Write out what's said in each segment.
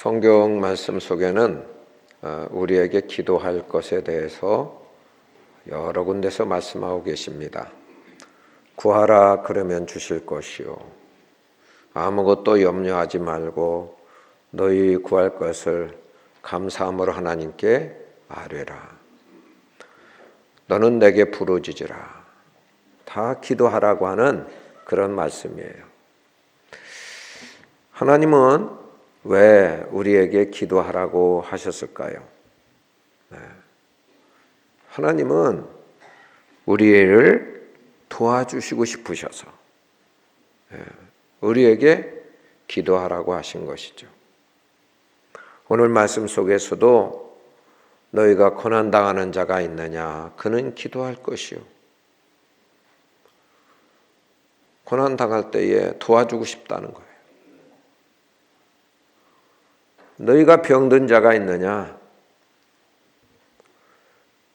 성경 말씀 속에는 우리에게 기도할 것에 대해서 여러 군데서 말씀하고 계십니다. 구하라 그러면 주실 것이요 아무것도 염려하지 말고 너희 구할 것을 감사함으로 하나님께 아뢰라. 너는 내게 부르짖으라. 다 기도하라고 하는 그런 말씀이에요. 하나님은 왜 우리에게 기도하라고 하셨을까요? 하나님은 우리를 도와주시고 싶으셔서 우리에게 기도하라고 하신 것이죠. 오늘 말씀 속에서도 너희가 고난당하는 자가 있느냐? 그는 기도할 것이요. 고난당할 때에 도와주고 싶다는 거예요. 너희가 병든 자가 있느냐?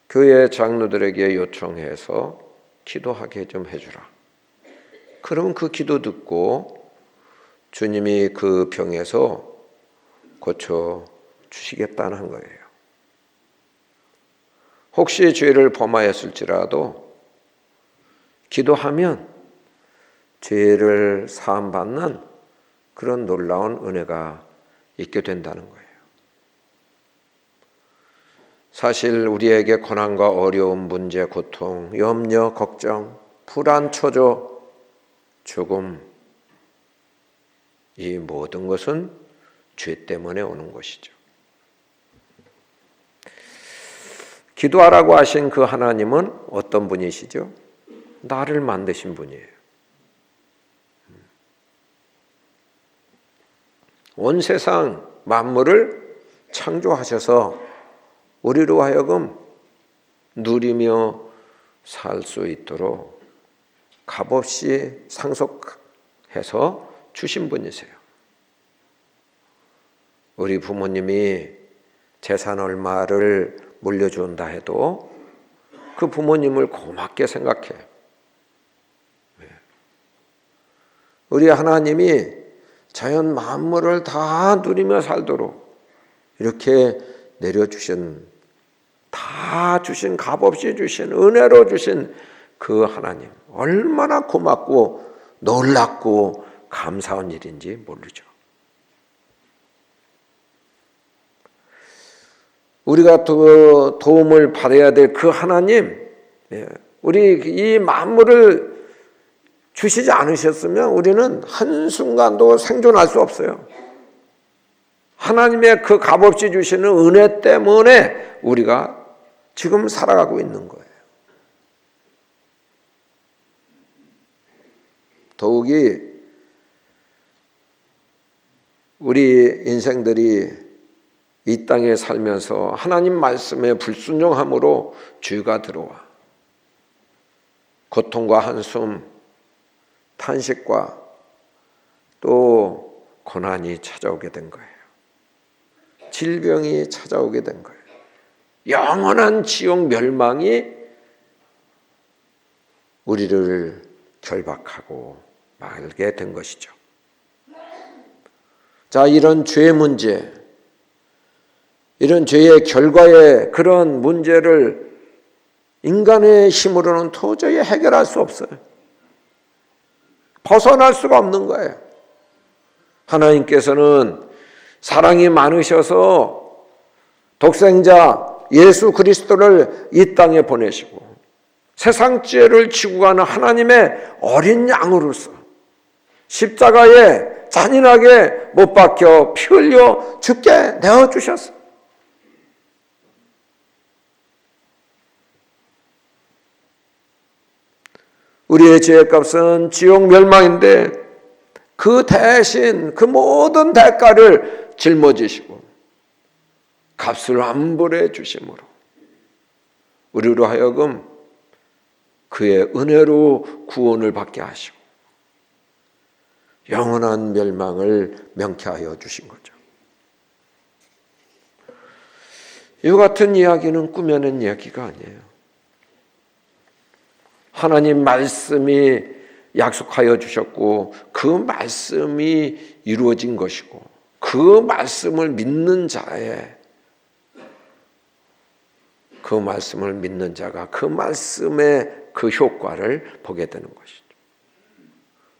교회 장로들에게 요청해서 기도하게 좀 해주라. 그럼 그 기도 듣고 주님이 그 병에서 고쳐주시겠다는 거예요. 혹시 죄를 범하였을지라도 기도하면 죄를 사함받는 그런 놀라운 은혜가 있게 된다는 거예요. 사실 우리에게 고난과 어려움, 문제, 고통, 염려, 걱정, 불안, 초조, 죽음, 이 모든 것은 죄 때문에 오는 것이죠. 기도하라고 하신 그 하나님은 어떤 분이시죠? 나를 만드신 분이에요. 온 세상 만물을 창조하셔서 우리로 하여금 누리며 살 수 있도록 값없이 상속해서 주신 분이세요. 우리 부모님이 재산 얼마를 물려준다 해도 그 부모님을 고맙게 생각해. 우리 하나님이 자연 만물을 다 누리며 살도록 이렇게 내려주신, 다 주신, 값없이 주신, 은혜로 주신 그 하나님, 얼마나 고맙고 놀랍고 감사한 일인지 모르죠. 우리가 도움을 받아야 될 그 하나님, 우리 이 만물을 주시지 않으셨으면 우리는 한순간도 생존할 수 없어요. 하나님의 그 값없이 주시는 은혜 때문에 우리가 지금 살아가고 있는 거예요. 더욱이 우리 인생들이 이 땅에 살면서 하나님 말씀에 불순종함으로 죄가 들어와 고통과 한숨, 탄식과 또 고난이 찾아오게 된 거예요. 질병이 찾아오게 된 거예요. 영원한 지옥 멸망이 우리를 결박하고 말게 된 것이죠. 자, 이런 죄 문제, 이런 죄의 결과의 그런 문제를 인간의 힘으로는 도저히 해결할 수 없어요. 벗어날 수가 없는 거예요. 하나님께서는 사랑이 많으셔서 독생자 예수 그리스도를 이 땅에 보내시고 세상 죄를 지고 가는 하나님의 어린 양으로서 십자가에 잔인하게 못 박혀 피 흘려 죽게 내어주셨어요. 우리의 죄의 값은 지옥 멸망인데 그 대신 그 모든 대가를 짊어지시고 값을 환불해 주심으로 우리로 하여금 그의 은혜로 구원을 받게 하시고 영원한 멸망을 명쾌하여 주신 거죠. 이와 같은 이야기는 꾸며낸 이야기가 아니에요. 하나님 말씀이 약속하여 주셨고 그 말씀이 이루어진 것이고 그 말씀을 믿는 자의 그 말씀을 믿는 자가 그 말씀의 그 효과를 보게 되는 것이죠.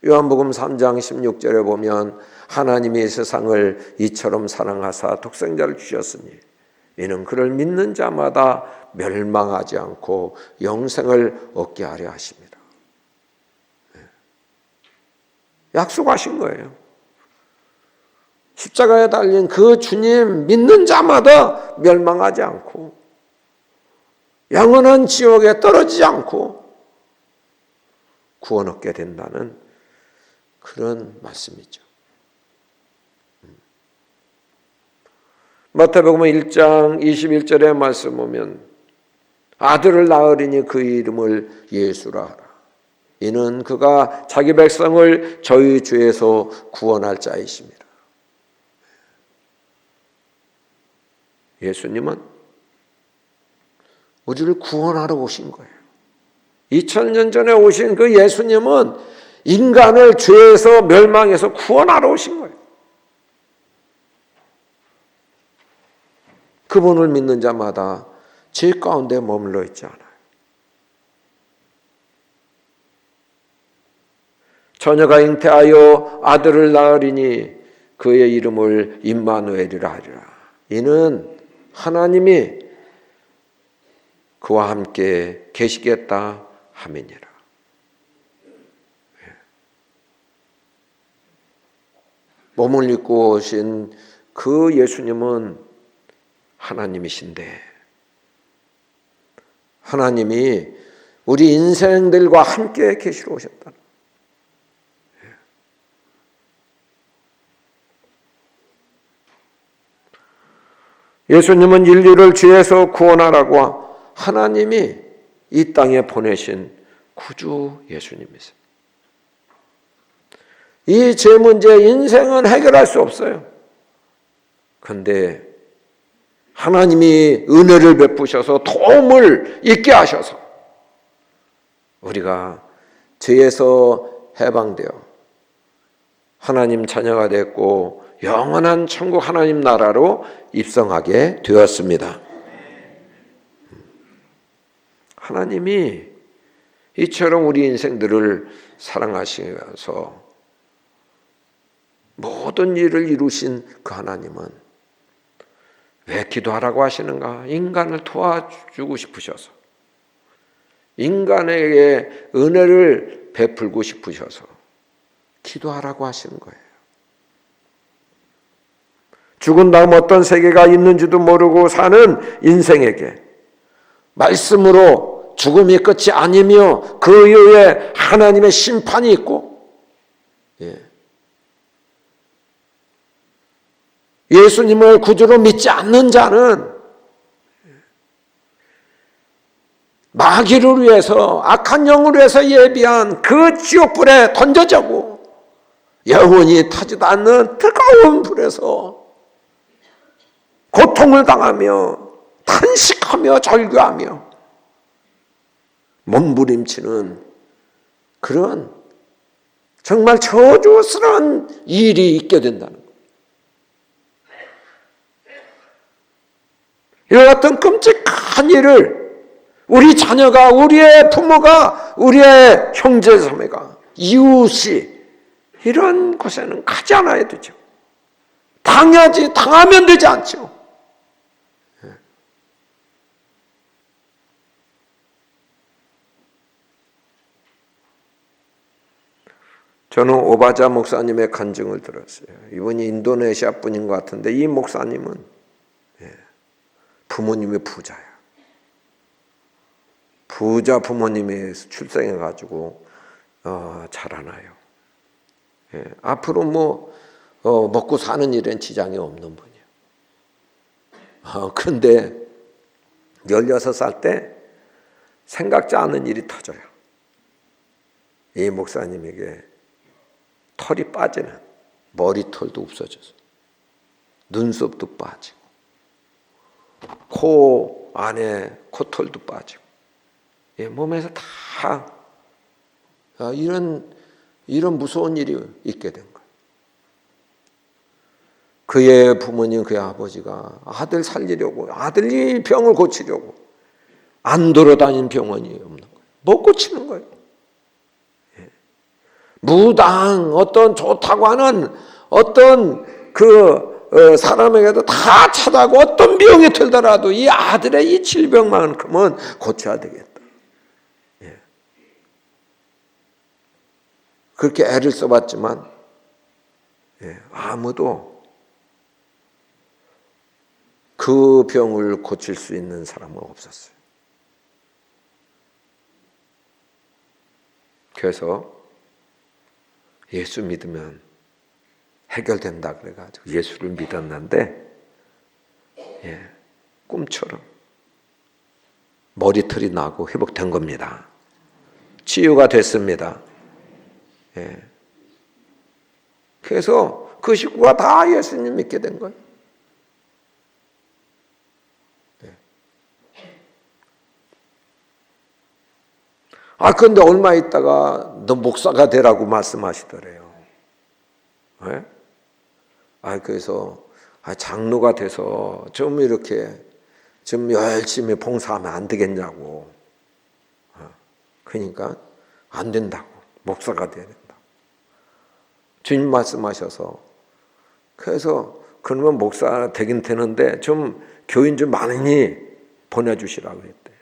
요한복음 3장 16절에 보면 하나님이 세상을 이처럼 사랑하사 독생자를 주셨으니 이는 그를 믿는 자마다 멸망하지 않고 영생을 얻게 하려 하십니다. 약속하신 거예요. 십자가에 달린 그 주님 믿는 자마다 멸망하지 않고 영원한 지옥에 떨어지지 않고 구원 얻게 된다는 그런 말씀이죠. 마태복음 1장 21절의 말씀 보면 아들을 낳으리니 그 이름을 예수라 하라. 이는 그가 자기 백성을 저희 죄에서 구원할 자이십니다. 예수님은 우리를 구원하러 오신 거예요. 2000년 전에 오신 그 예수님은 인간을 죄에서 멸망해서 구원하러 오신 거예요. 그분을 믿는 자마다 죄 가운데 머물러 있지 않아요. 처녀가 잉태하여 아들을 낳으리니 그의 이름을 임마누엘이라 하리라. 이는 하나님이 그와 함께 계시겠다 함이니라. 몸을 입고 오신 그 예수님은 하나님이신데 하나님이 우리 인생들과 함께 계시러 오셨다. 예수님은 인류를 죄에서 구원하라고 하나님이 이 땅에 보내신 구주 예수님이세요. 이 죄 문제 인생은 해결할 수 없어요. 그런데 하나님이 은혜를 베푸셔서 도움을 있게 하셔서 우리가 죄에서 해방되어 하나님 자녀가 됐고 영원한 천국 하나님 나라로 입성하게 되었습니다. 하나님이 이처럼 우리 인생들을 사랑하시면서 모든 일을 이루신 그 하나님은 왜 기도하라고 하시는가? 인간을 도와주고 싶으셔서 인간에게 은혜를 베풀고 싶으셔서 기도하라고 하시는 거예요. 죽은 다음 어떤 세계가 있는지도 모르고 사는 인생에게 말씀으로 죽음이 끝이 아니며 그 이후에 하나님의 심판이 있고 예수님을 구주로 믿지 않는 자는 마귀를 위해서 악한 영을 위해서 예비한 그 지옥불에 던져지고 영원히 타지도 않는 뜨거운 불에서 고통을 당하며 탄식하며 절규하며 몸부림치는 그런 정말 저주스러운 일이 있게 된다는 거예요. 이와 같은 끔찍한 일을 우리 자녀가, 우리의 부모가, 우리의 형제자매가, 이웃이 이런 곳에는 가지 않아야 되죠. 당하면 되지 않죠. 저는 오바자 목사님의 간증을 들었어요. 이분이 인도네시아 분인 것 같은데 이 목사님은 부모님이 부자야. 부자 부모님이 출생해가지고 자라나요. 앞으로 먹고 사는 일엔 지장이 없는 분이야. 그런데 16살 때 생각지 않은 일이 터져요. 이 목사님에게 털이 빠지는 머리털도 없어져서 눈썹도 빠지고 코 안에 코털도 빠지고 몸에서 다 이런 무서운 일이 있게 된 거예요. 그의 부모님, 그의 아버지가 아들 살리려고, 아들이 병을 고치려고 안 돌아다닌 병원이 없는 거예요. 못 고치는 거예요. 무당, 어떤 좋다고 하는 어떤 사람에게도 다 찾아가고 어떤 병이 들더라도 이 아들의 이 질병만큼은 고쳐야 되겠다. 그렇게 애를 써봤지만 아무도 그 병을 고칠 수 있는 사람은 없었어요. 그래서 예수 믿으면 해결된다 그래가지고 예수를 믿었는데 꿈처럼 머리털이 나고 회복된 겁니다. 치유가 됐습니다. 그래서 그 식구가 다 예수님 믿게 된 거예요. 그런데 얼마 있다가 너 목사가 되라고 말씀하시더래요. 그래서 장로가 돼서 좀 이렇게 좀 열심히 봉사하면 안 되겠냐고. 그러니까 안 된다고. 목사가 돼야 된다. 주님 말씀하셔서 그래서 그러면 목사 되긴 되는데 좀 교인 좀 많이 보내주시라고 그랬대요.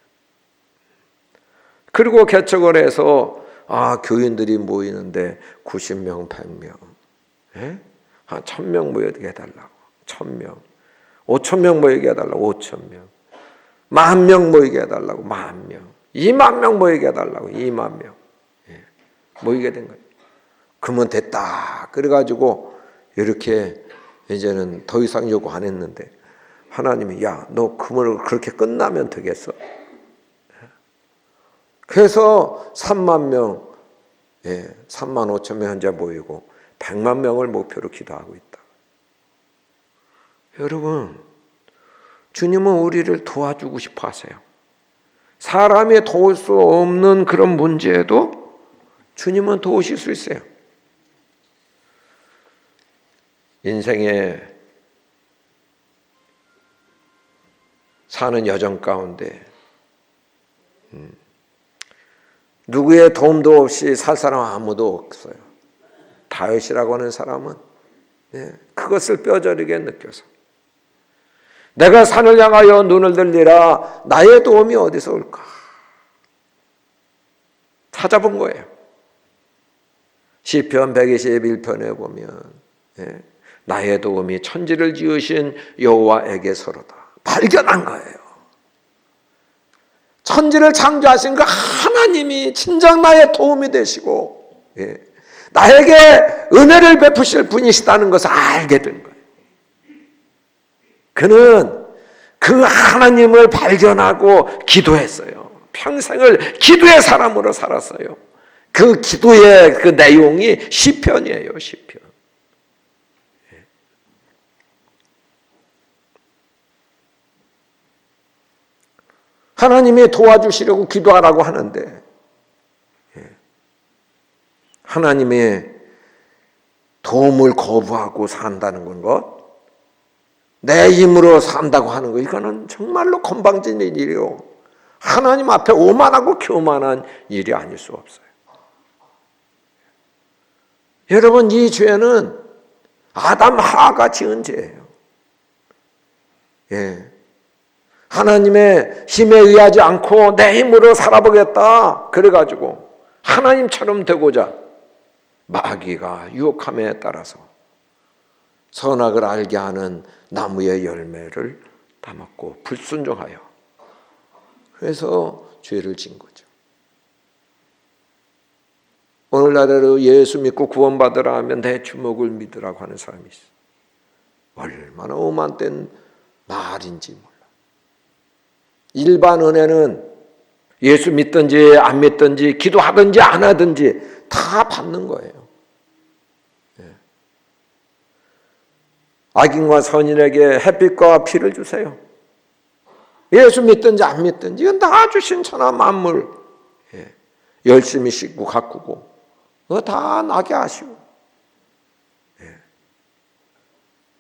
그리고 개척을 해서 교인들이 모이는데 90명, 100명, 한 1000명 모이게 해달라고. 1000명, 5000명 모이게 해달라고. 5000명, 10,000명 모이게 해달라고. 10,000명, 20,000명 모이게 해달라고. 20,000명 모이게 된 거예요. 그러면 됐다. 그래가지고 이렇게 이제는 더 이상 요구 안 했는데 하나님이 야, 너 그걸 그렇게 끝나면 되겠어? 그래서 30,000명, 35,000명 현재 모이고 100만 명을 목표로 기도하고 있다. 여러분, 주님은 우리를 도와주고 싶어 하세요. 사람이 도울 수 없는 그런 문제에도 주님은 도우실 수 있어요. 인생에 사는 여정 가운데 누구의 도움도 없이 살 사람 아무도 없어요. 다윗이라고 하는 사람은 그것을 뼈저리게 느껴서 내가 산을 향하여 눈을 들리라 나의 도움이 어디서 올까? 찾아본 거예요. 시편 121편에 보면 나의 도움이 천지를 지으신 여호와에게서로다. 발견한 거예요. 천지를 창조하신 그 하나님이 진정 나의 도움이 되시고 나에게 은혜를 베푸실 분이시다는 것을 알게 된 거예요. 그는 그 하나님을 발견하고 기도했어요. 평생을 기도의 사람으로 살았어요. 그 기도의 그 내용이 시편이에요. 시편. 하나님이 도와주시려고 기도하라고 하는데 하나님의 도움을 거부하고 산다는 것, 내 힘으로 산다고 하는 거, 이거는 정말로 건방진 일이요. 하나님 앞에 오만하고 교만한 일이 아닐 수 없어요. 여러분, 이 죄는 아담 하가 지은 죄예요. 하나님의 힘에 의하지 않고 내 힘으로 살아보겠다. 그래가지고 하나님처럼 되고자 마귀가 유혹함에 따라서 선악을 알게 하는 나무의 열매를 따먹고 불순종하여 그래서 죄를 진 거죠. 오늘날에도 예수 믿고 구원받으라 하면 내 주먹을 믿으라고 하는 사람이 있어요. 얼마나 오만된 말인지 몰라. 일반 은혜는 예수 믿든지 안 믿든지 기도하든지 안 하든지 다 받는 거예요. 악인과 선인에게 햇빛과 비를 주세요. 예수 믿든지 안 믿든지 이건 다 주신 천하 만물. 열심히 씻고 가꾸고 그거 다 나게 하시고.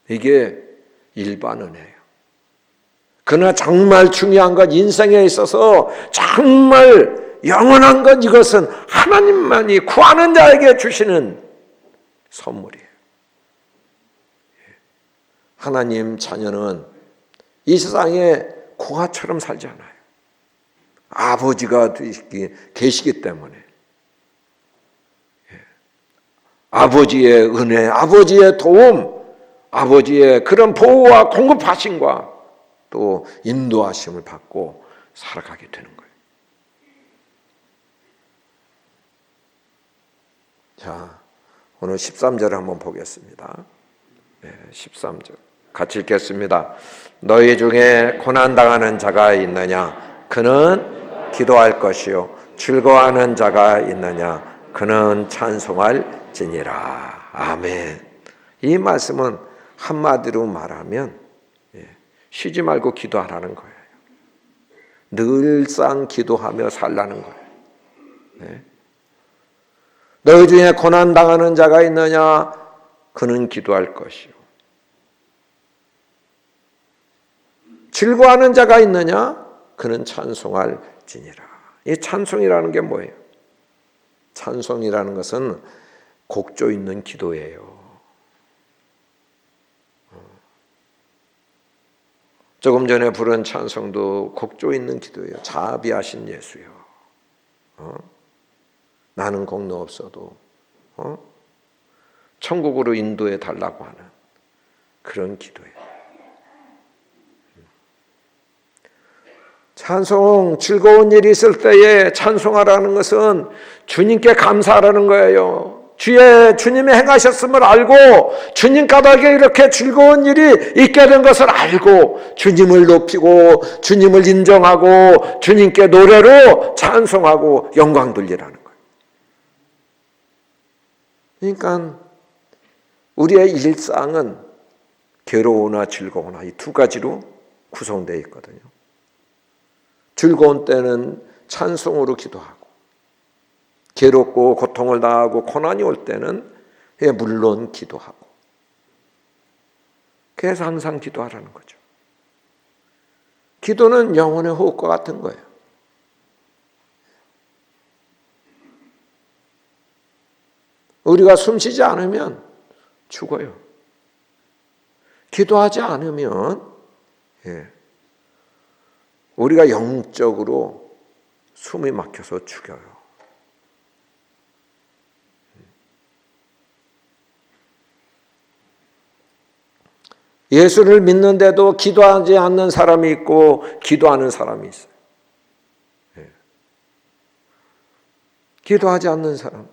이게 일반 은혜예요. 그러나 정말 중요한 것, 인생에 있어서 정말 영원한 것, 이것은 하나님만이 구하는 자에게 주시는 선물이에요. 하나님 자녀는 이 세상에 고아처럼 살지 않아요. 아버지가 계시기 때문에 아버지의 은혜, 아버지의 도움, 아버지의 그런 보호와 공급하심과 또 인도하심을 받고 살아가게 되는 거예요. 자, 오늘 13절을 한번 보겠습니다. 13절 같이 읽겠습니다. 너희 중에 고난당하는 자가 있느냐? 그는 기도할 것이요. 즐거워하는 자가 있느냐? 그는 찬송할지니라. 아멘. 이 말씀은 한마디로 말하면 쉬지 말고 기도하라는 거예요. 늘상 기도하며 살라는 거예요. 너희 중에 고난당하는 자가 있느냐? 그는 기도할 것이요. 즐거워하는 자가 있느냐? 그는 찬송할지니라. 이 찬송이라는 게 뭐예요? 찬송이라는 것은 곡조 있는 기도예요. 조금 전에 부른 찬송도 곡조 있는 기도예요. 자비하신 예수요. 나는 공로 없어도 천국으로 인도해 달라고 하는 그런 기도예요. 찬송, 즐거운 일이 있을 때에 찬송하라는 것은 주님께 감사하라는 거예요. 주님이 행하셨음을 알고 주님 까닭에 이렇게 즐거운 일이 있게 된 것을 알고 주님을 높이고 주님을 인정하고 주님께 노래로 찬송하고 영광 돌리라는 거예요. 그러니까 우리의 일상은 괴로우나 즐거우나 이 두 가지로 구성되어 있거든요. 즐거운 때는 찬송으로 기도하고, 괴롭고 고통을 당하고 고난이 올 때는 물론 기도하고. 그래서 항상 기도하라는 거죠. 기도는 영혼의 호흡과 같은 거예요. 우리가 숨쉬지 않으면 죽어요. 기도하지 않으면 우리가 영적으로 숨이 막혀서 죽어요. 예수를 믿는데도 기도하지 않는 사람이 있고 기도하는 사람이 있어요. 기도하지 않는 사람,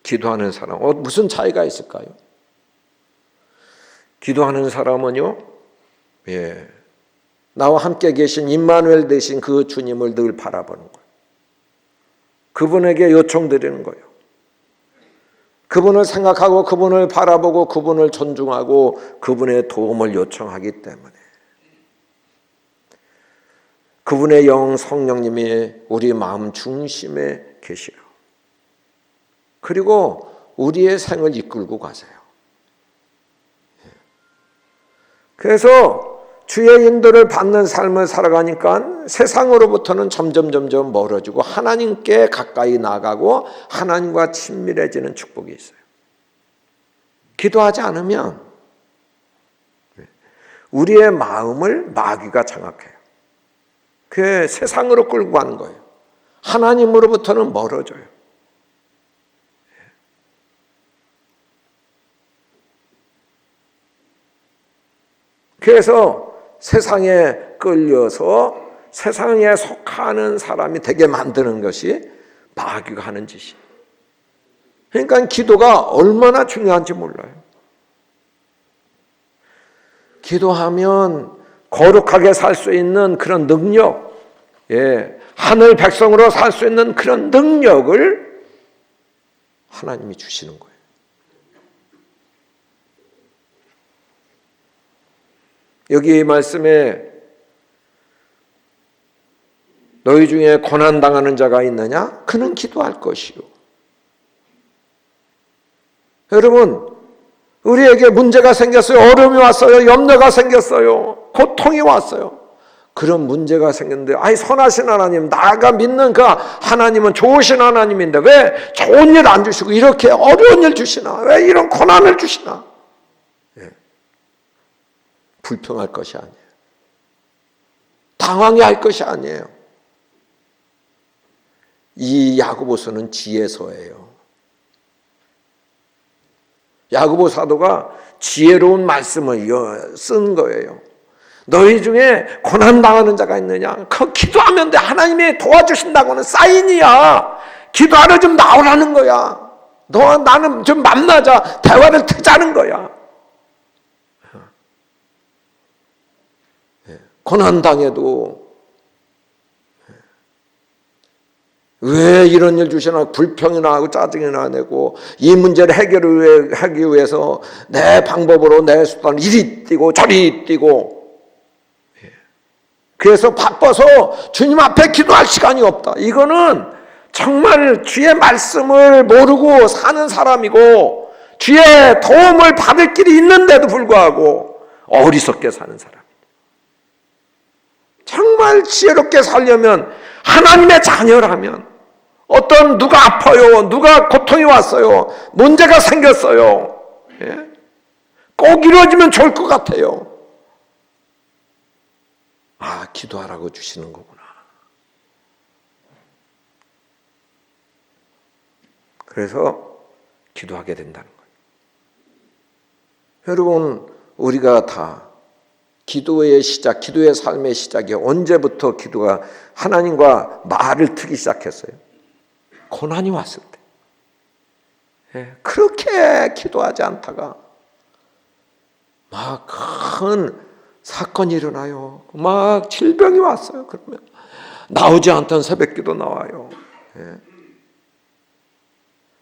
기도하는 사람, 무슨 차이가 있을까요? 기도하는 사람은요, 나와 함께 계신 임마누엘 되신 그 주님을 늘 바라보는 거예요. 그분에게 요청드리는 거예요. 그분을 생각하고 그분을 바라보고 그분을 존중하고 그분의 도움을 요청하기 때문에 그분의 영 성령님이 우리 마음 중심에 계시요. 그리고 우리의 생을 이끌고 가세요. 그래서 주의 인도를 받는 삶을 살아가니까 세상으로부터는 점점 멀어지고 하나님께 가까이 나가고 하나님과 친밀해지는 축복이 있어요. 기도하지 않으면 우리의 마음을 마귀가 장악해요. 그 세상으로 끌고 가는 거예요. 하나님으로부터는 멀어져요. 그래서 세상에 끌려서 세상에 속하는 사람이 되게 만드는 것이 마귀가 하는 짓이에요. 그러니까 기도가 얼마나 중요한지 몰라요. 기도하면 거룩하게 살 수 있는 그런 능력, 하늘 백성으로 살 수 있는 그런 능력을 하나님이 주시는 거예요. 여기 말씀에 너희 중에 고난당하는 자가 있느냐? 그는 기도할 것이요. 여러분, 우리에게 문제가 생겼어요. 어려움이 왔어요. 염려가 생겼어요. 고통이 왔어요. 그런 문제가 생겼는데, 아이, 선하신 하나님, 나가 믿는 그 하나님은 좋으신 하나님인데 왜 좋은 일 안 주시고 이렇게 어려운 일 주시나? 왜 이런 고난을 주시나? 예. 불평할 것이 아니에요. 당황해 할 것이 아니에요. 이 야고보서는 지혜서예요. 야고보 사도가 지혜로운 말씀을 쓴 거예요. 너희 중에 고난당하는 자가 있느냐? 그 기도하면 돼. 하나님이 도와주신다고는 사인이야. 기도하러 좀 나오라는 거야. 너와 나는 좀 만나자. 대화를 트자는 거야. 고난당해도 왜 이런 일 주시나 불평이나 하고 짜증이나 내고 이 문제를 해결하기 위해서 내 방법으로 내 수단 이리 뛰고 저리 뛰고 그래서 바빠서 주님 앞에 기도할 시간이 없다. 이거는 정말 주의 말씀을 모르고 사는 사람이고 주의 도움을 받을 길이 있는데도 불구하고 어리석게 사는 사람. 정말 지혜롭게 살려면 하나님의 자녀라면 어떤 누가 아파요, 누가 고통이 왔어요, 문제가 생겼어요. 예? 꼭 이루어지면 좋을 것 같아요. 아, 기도하라고 주시는 거구나. 그래서 기도하게 된다는 거예요. 여러분, 우리가 다 기도의 시작, 기도의 삶의 시작이 언제부터 기도가 하나님과 말을 트기 시작했어요? 고난이 왔을 때. 예, 그렇게 기도하지 않다가 막 큰 사건이 일어나요. 막 질병이 왔어요. 그러면 나오지 않던 새벽기도 나와요. 예.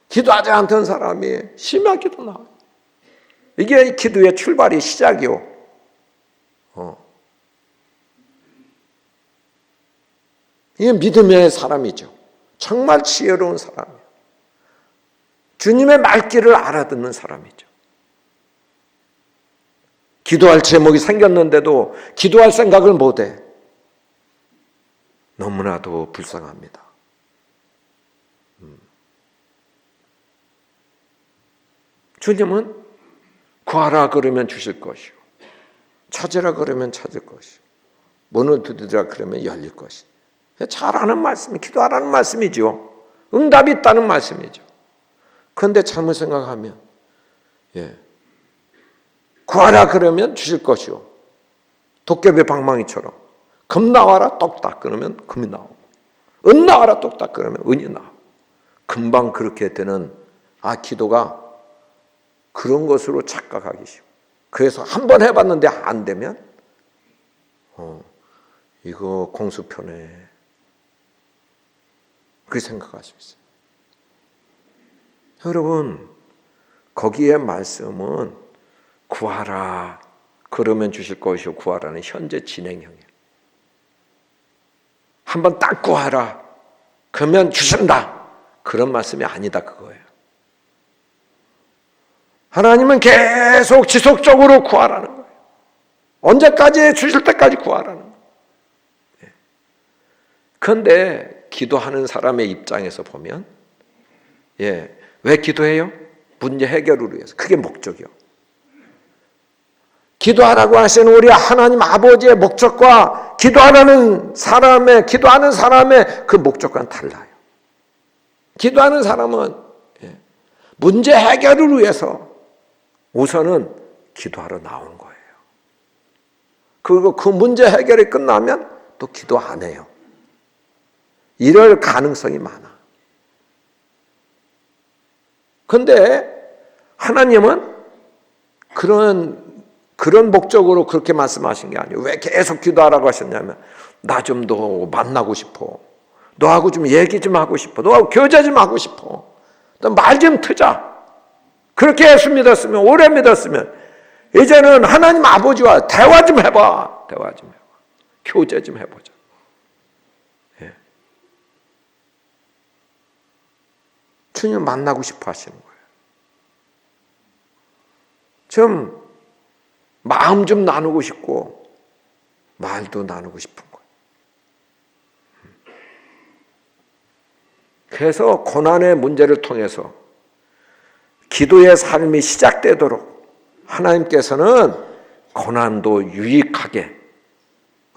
기도하지 않던 사람이 심하게도 나와요. 이게 기도의 출발이 시작이요. 이게 믿음의 사람이죠. 정말 지혜로운 사람이에요. 주님의 말귀를 알아듣는 사람이죠. 기도할 제목이 생겼는데도 기도할 생각을 못해. 너무나도 불쌍합니다. 주님은 구하라 그러면 주실 것이요, 찾으라 그러면 찾을 것이요, 문을 두드리라 그러면 열릴 것이요. 잘하는 말씀이, 기도하라는 말씀이죠. 응답이 있다는 말씀이죠. 그런데 잘못 생각하면, 구하라 그러면 주실 것이요, 도깨비 방망이처럼 금 나와라 똑딱 그러면 금이 나오고, 은 나와라 똑딱 그러면 은이 나오고, 금방 그렇게 되는 기도가 그런 것으로 착각하기 쉬워. 그래서 한번 해봤는데 안 되면 이거 공수표네, 그렇게 생각할 수 있어요. 여러분, 거기에 말씀은 구하라 그러면 주실 것이요, 구하라는 현재 진행형이에요. 한번 딱 구하라 그러면 주신다, 그런 말씀이 아니다 그거예요. 하나님은 계속 지속적으로 구하라는 거예요. 언제까지? 주실 때까지 구하라는 거예요. 그런데 기도하는 사람의 입장에서 보면, 왜 기도해요? 문제 해결을 위해서. 그게 목적이요. 기도하라고 하시는 우리 하나님 아버지의 목적과 기도하는 사람의 그 목적과는 달라요. 기도하는 사람은 문제 해결을 위해서 우선은 기도하러 나온 거예요. 그리고 그 문제 해결이 끝나면 또 기도 안 해요. 이럴 가능성이 많아. 그런데 하나님은 그런 목적으로 그렇게 말씀하신 게 아니에요. 왜 계속 기도하라고 하셨냐면, 나 좀 더 만나고 싶어. 너하고 좀 얘기 좀 하고 싶어. 너하고 교제 좀 하고 싶어. 너 말 좀 트자. 그렇게 예수 믿었으면, 오래 믿었으면 이제는 하나님 아버지와 대화 좀 해봐. 대화 좀 해봐. 교제 좀 해보자. 주님 만나고 싶어 하시는 거예요. 좀 마음 좀 나누고 싶고 말도 나누고 싶은 거예요. 그래서 고난의 문제를 통해서 기도의 삶이 시작되도록 하나님께서는 고난도 유익하게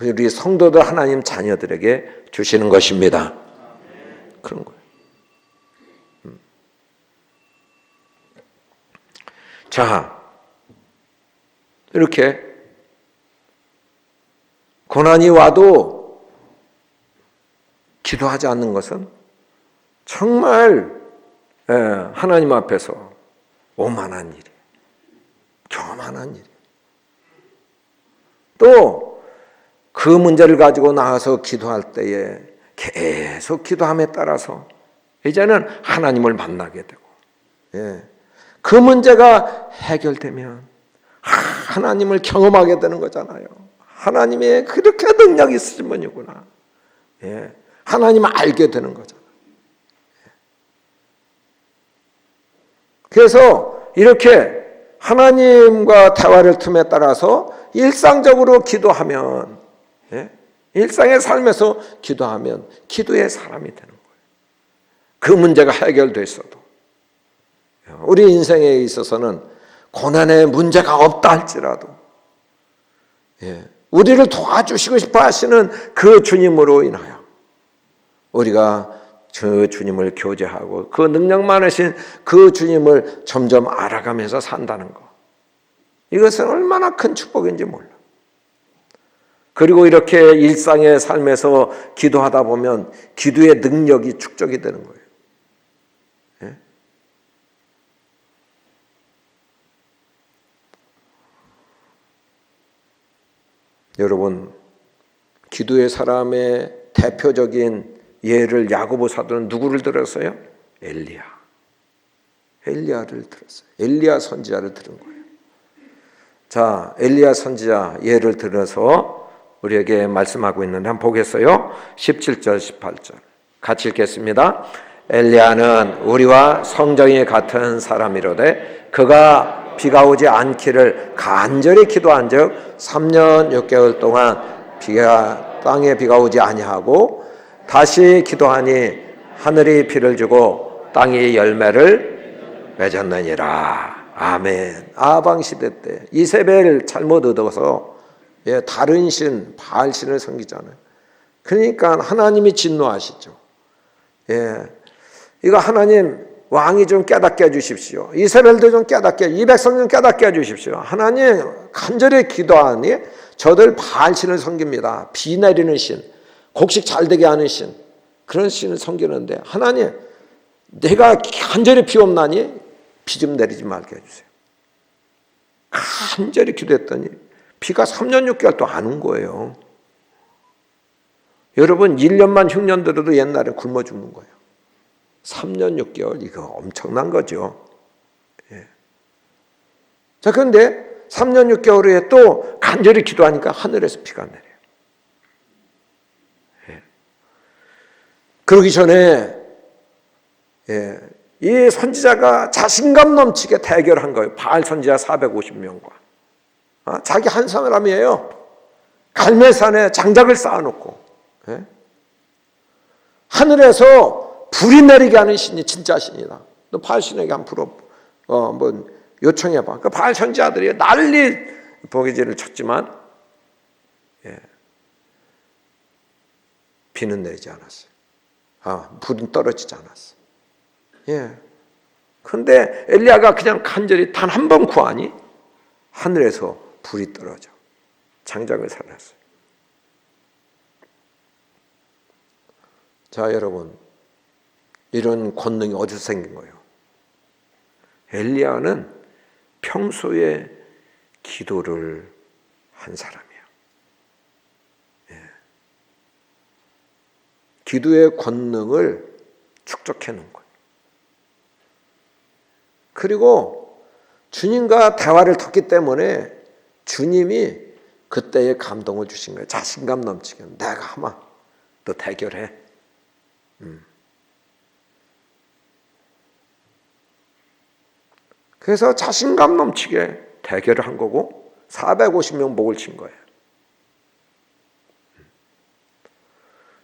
우리 성도들 하나님 자녀들에게 주시는 것입니다. 그런 거예요. 자, 이렇게 고난이 와도 기도하지 않는 것은 정말 하나님 앞에서 오만한 일이에요. 교만한 일이에요. 또 그 문제를 가지고 나와서 기도할 때에 계속 기도함에 따라서 이제는 하나님을 만나게 되고, 그 문제가 해결되면 하나님을 경험하게 되는 거잖아요. 하나님의 그렇게 능력이 있으신 분이구나. 하나님을 알게 되는 거잖아요. 그래서 이렇게 하나님과 대화를 틈에 따라서 일상적으로 기도하면, 일상의 삶에서 기도하면 기도의 사람이 되는 거예요. 그 문제가 해결됐어도 우리 인생에 있어서는 고난의 문제가 없다 할지라도 우리를 도와주시고 싶어 하시는 그 주님으로 인하여 우리가 그 주님을 교제하고 그 능력 많으신 그 주님을 점점 알아가면서 산다는 것, 이것은 얼마나 큰 축복인지 몰라. 그리고 이렇게 일상의 삶에서 기도하다 보면 기도의 능력이 축적이 되는 거예요. 여러분, 기도의 사람의 대표적인 예를 야고보 사도는 누구를 들었어요? 엘리야를 들었어요. 엘리야 선지자를 들은 거예요. 자, 엘리야 선지자 예를 들어서 우리에게 말씀하고 있는데 한번 보겠어요? 17절 18절 같이 읽겠습니다. 엘리야는 우리와 성정이 같은 사람이로되 그가 비가 오지 않기를 간절히 기도한 즉 3년 6개월 동안 땅에 비가 오지 아니하고 다시 기도하니 하늘이 비를 주고 땅이 열매를 맺었느니라. 아멘. 아방 시대 때 이세벨 잘못 얻어서 다른 신 바알신을 섬기잖아요. 그러니까 하나님이 진노하시죠. 이거 하나님 왕이 좀 깨닫게 해주십시오. 이스라엘도 좀 깨닫게, 이 백성 좀 깨닫게 해주십시오. 하나님 간절히 기도하니 저들 바알신을 섬깁니다. 비 내리는 신, 곡식 잘 되게 하는 신, 그런 신을 섬기는데 하나님 내가 간절히 비옵나니 비 좀 내리지 말게 해주세요. 간절히 기도했더니 비가 3년 6개월 또 안 온 거예요. 여러분 1년만 흉년 들어도 옛날에 굶어 죽는 거예요. 3년 6개월 이거 엄청난 거죠. 자, 그런데 3년 6개월 후에 또 간절히 기도하니까 하늘에서 비가 내려요. 그러기 전에 이 선지자가 자신감 넘치게 대결한 거예요. 바알 선지자 450명과. 자기 한 사람이에요. 갈멜산에 장작을 쌓아놓고 하늘에서 불이 내리게 하는 신이 진짜 신이다. 너 바알 신에게 한번 요청해봐. 그 바알 선지자들이 난리 보기지를 쳤지만 비는 내리지 않았어요. 불은 떨어지지 않았어. 그런데 엘리야가 그냥 간절히 단 한 번 구하니 하늘에서 불이 떨어져 장작을 살았어요. 자, 여러분, 이런 권능이 어디서 생긴 거예요? 엘리야는 평소에 기도를 한 사람이에요. 기도의 권능을 축적해 놓은 거예요. 그리고 주님과 대화를 텄기 때문에 주님이 그때의 감동을 주신 거예요. 자신감 넘치게. 내가 아마 너 대결해. 그래서 자신감 넘치게 대결을 한 거고 450명 목을 친 거예요.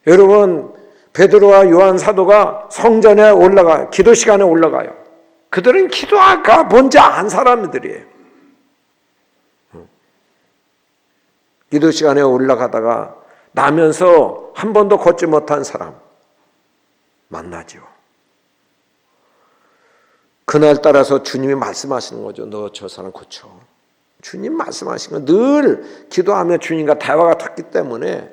여러분, 베드로와 요한 사도가 성전에 올라가 기도 시간에 올라가요. 그들은 기도가 뭔지 안 사람들이에요. 기도 시간에 올라가다가 나면서 한 번도 걷지 못한 사람 만나죠. 그날 따라서 주님이 말씀하시는 거죠. 너 저 사람 고쳐. 주님 말씀하시는 건 늘 기도하며 주님과 대화가 탔기 때문에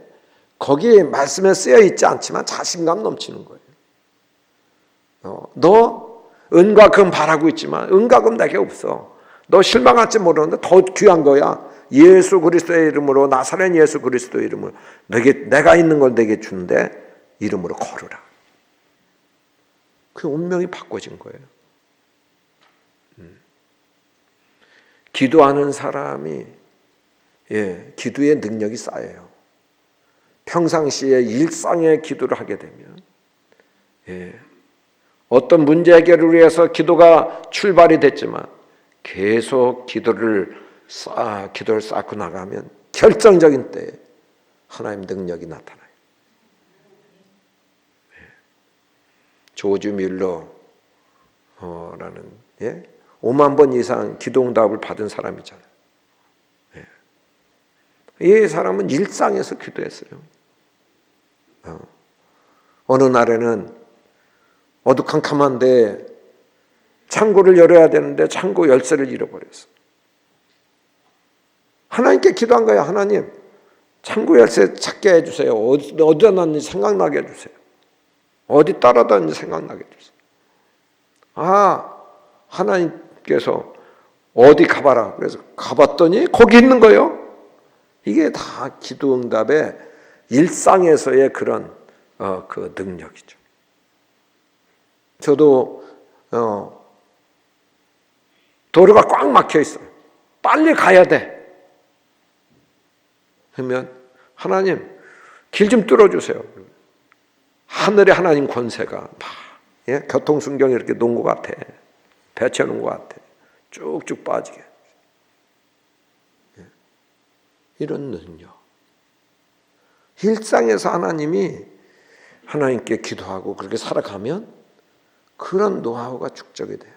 거기에 말씀에 쓰여 있지 않지만 자신감 넘치는 거예요. 너 은과 금 바라고 있지만 은과 금 내게 없어. 너 실망할지 모르는데 더 귀한 거야. 예수 그리스도의 이름으로, 나사렛 예수 그리스도의 이름으로 내가 있는 걸 내게 주는데 이름으로 걸으라. 그 운명이 바꿔진 거예요. 기도하는 사람이 기도의 능력이 쌓여요. 평상시에 일상의 기도를 하게 되면 어떤 문제 해결을 위해서 기도가 출발이 됐지만 계속 기도를 쌓고 나가면 결정적인 때에 하나님 능력이 나타나요. 조지 뮬러라는 5만 번 이상 기도응답을 받은 사람이잖아요. 이 사람은 일상에서 기도했어요. 어느 날에는 어두컴컴한데 창고를 열어야 되는데 창고 열쇠를 잃어버렸어. 하나님께 기도한 거야. 하나님, 창고 열쇠 찾게 해주세요. 어디다 놨는지 생각나게 해주세요. 어디 떨어졌는지 생각나게 해주세요. 하나님께서 어디 가봐라. 그래서 가봤더니 거기 있는 거예요. 이게 다 기도응답의 일상에서의 그런 그 능력이죠. 저도 도로가 꽉 막혀 있어요. 빨리 가야 돼. 그러면 하나님 길 좀 뚫어주세요. 하늘에 하나님 권세가 막 교통순경이 이렇게 놓은 것 같아. 배쳐놓은 것 같아. 쭉쭉 빠지게. 이런 능력. 일상에서 하나님께 기도하고 그렇게 살아가면 그런 노하우가 축적이 돼요.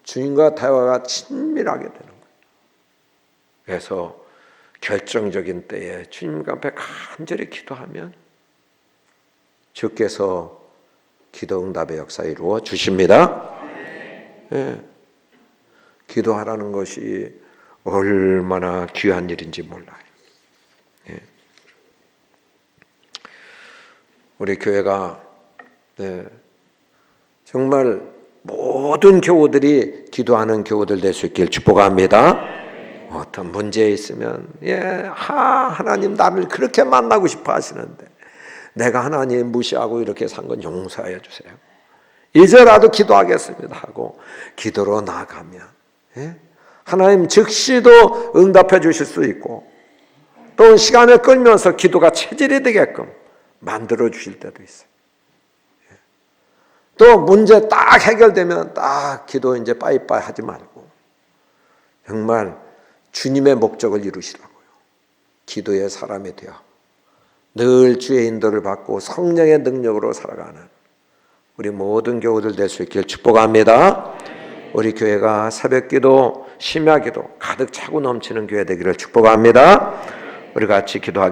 주님과 대화가 친밀하게 되는 거예요. 그래서 결정적인 때에 주님과 앞에 간절히 기도하면 주께서 기도응답의 역사 이루어 주십니다. 기도하라는 것이 얼마나 귀한 일인지 몰라요. 우리 교회가 정말 모든 교우들이 기도하는 교우들 될 수 있길 축복합니다. 어떤 문제에 있으면 하나님 나를 그렇게 만나고 싶어 하시는데 내가 하나님 무시하고 이렇게 산 건 용서해 주세요. 이제라도 기도하겠습니다 하고 기도로 나아가면 하나님 즉시도 응답해 주실 수 있고 또 시간을 끌면서 기도가 체질이 되게끔 만들어 주실 때도 있어요. 또 문제 딱 해결되면 딱 기도 이제 빠이빠이 하지 말고 정말 주님의 목적을 이루시라고요. 기도의 사람이 되어 늘 주의 인도를 받고 성령의 능력으로 살아가는 우리 모든 교우들 될 수 있길 축복합니다. 우리 교회가 새벽기도, 심야기도 가득 차고 넘치는 교회 되기를 축복합니다. 우리 같이 기도하겠습니다.